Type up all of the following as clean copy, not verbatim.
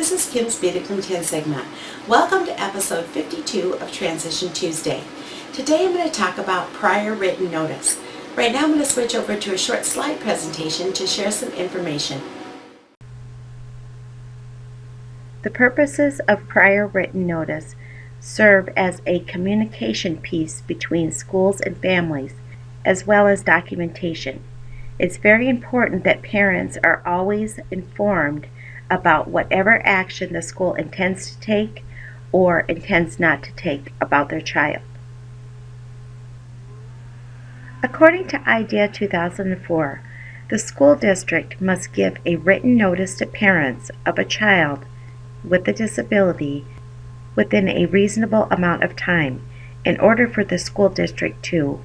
This is Kim Spida from 10 Sigma. Welcome to episode 52 of Transition Tuesday. Today I'm going to talk about prior written notice. Right now I'm going to switch over to a short slide presentation to share some information. The purposes of prior written notice serve as a communication piece between schools and families, as well as documentation. It's very important that parents are always informed about whatever action the school intends to take or intends not to take about their child. According to IDEA 2004, the school district must give a written notice to parents of a child with a disability within a reasonable amount of time in order for the school district to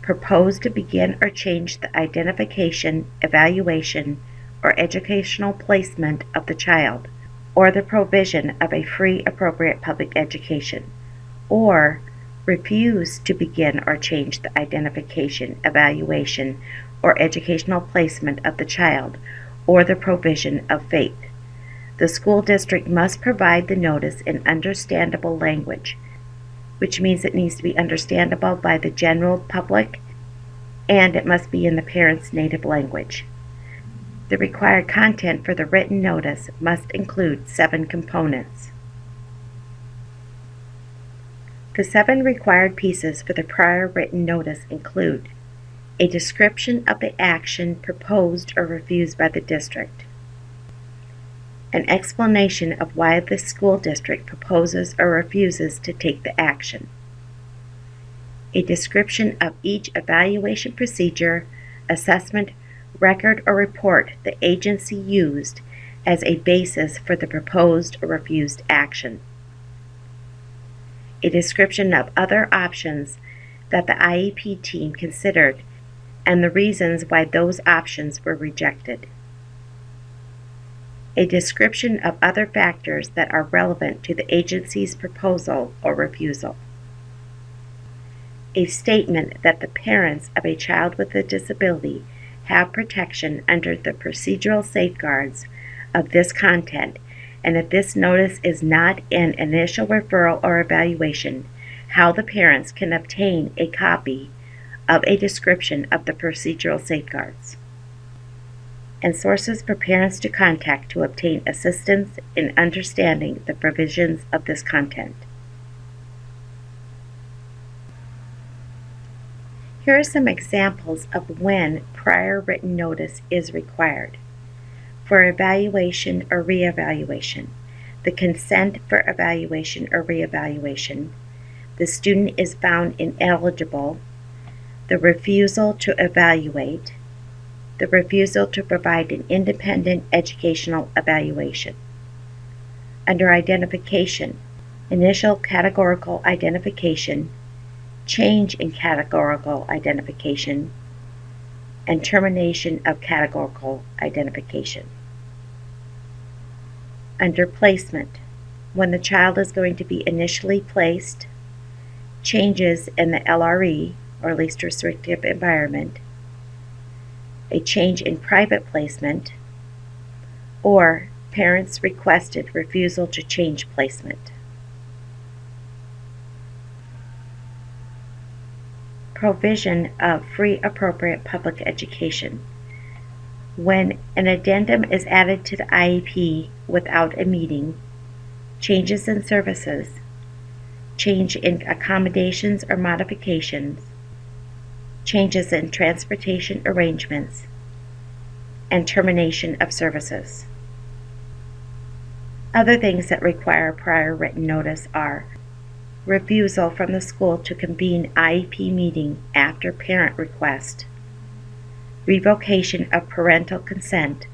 propose to begin or change the identification, evaluation, or educational placement of the child, or the provision of a free appropriate public education, or refuse to begin or change the identification, evaluation, or educational placement of the child, or the provision of FAPE. The school district must provide the notice in understandable language, which means it needs to be understandable by the general public, and it must be in the parent's native language. The required content for the written notice must include 7 components. The 7 required pieces for the prior written notice include a description of the action proposed or refused by the district, an explanation of why the school district proposes or refuses to take the action, a description of each evaluation procedure, assessment, record, or report the agency used as a basis for the proposed or refused action, a description of other options that the IEP team considered and the reasons why those options were rejected, a description of other factors that are relevant to the agency's proposal or refusal, a statement that the parents of a child with a disability have protection under the procedural safeguards of this content, and if this notice is not an initial referral or evaluation, how the parents can obtain a copy of a description of the procedural safeguards, and sources for parents to contact to obtain assistance in understanding the provisions of this content. Here are some examples of when prior written notice is required. For evaluation or reevaluation, the consent for evaluation or reevaluation, the student is found ineligible, the refusal to evaluate, the refusal to provide an independent educational evaluation. Under identification, initial categorical identification, change in categorical identification, and termination of categorical identification. Under placement, when the child is going to be initially placed, changes in the LRE, or least restrictive environment, a change in private placement, or parents requested refusal to change placement. Provision of free appropriate public education. When an addendum is added to the IEP without a meeting, changes in services, change in accommodations or modifications, changes in transportation arrangements, and termination of services. Other things that require prior written notice are refusal from the school to convene IEP meeting after parent request, revocation of parental consent,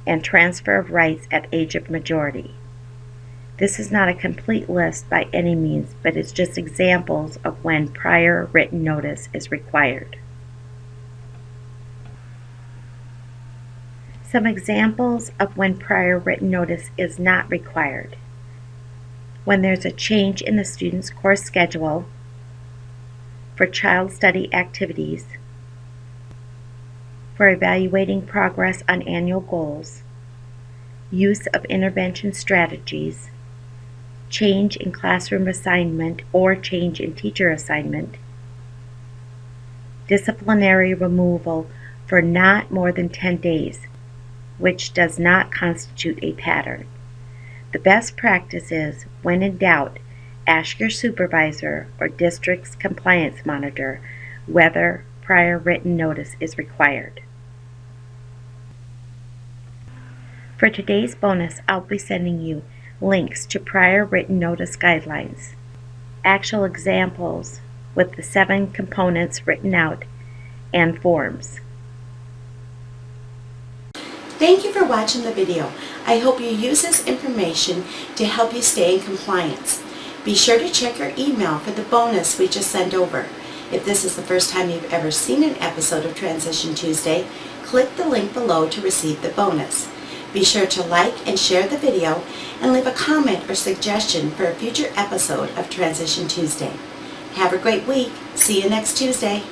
and transfer of rights at age of majority. This is not a complete list by any means, but it's just examples of when prior written notice is required. Some examples of when prior written notice is not required. When there's a change in the student's course schedule, for child study activities, for evaluating progress on annual goals, use of intervention strategies, change in classroom assignment or change in teacher assignment, disciplinary removal for not more than 10 days, which does not constitute a pattern. The best practice is, when in doubt, ask your supervisor or district's compliance monitor whether prior written notice is required. For today's bonus, I'll be sending you links to prior written notice guidelines, actual examples with the 7 components written out, and forms. Thank you for watching the video. I hope you use this information to help you stay in compliance. Be sure to check your email for the bonus we just sent over. If this is the first time you've ever seen an episode of Transition Tuesday, click the link below to receive the bonus. Be sure to like and share the video and leave a comment or suggestion for a future episode of Transition Tuesday. Have a great week. See you next Tuesday.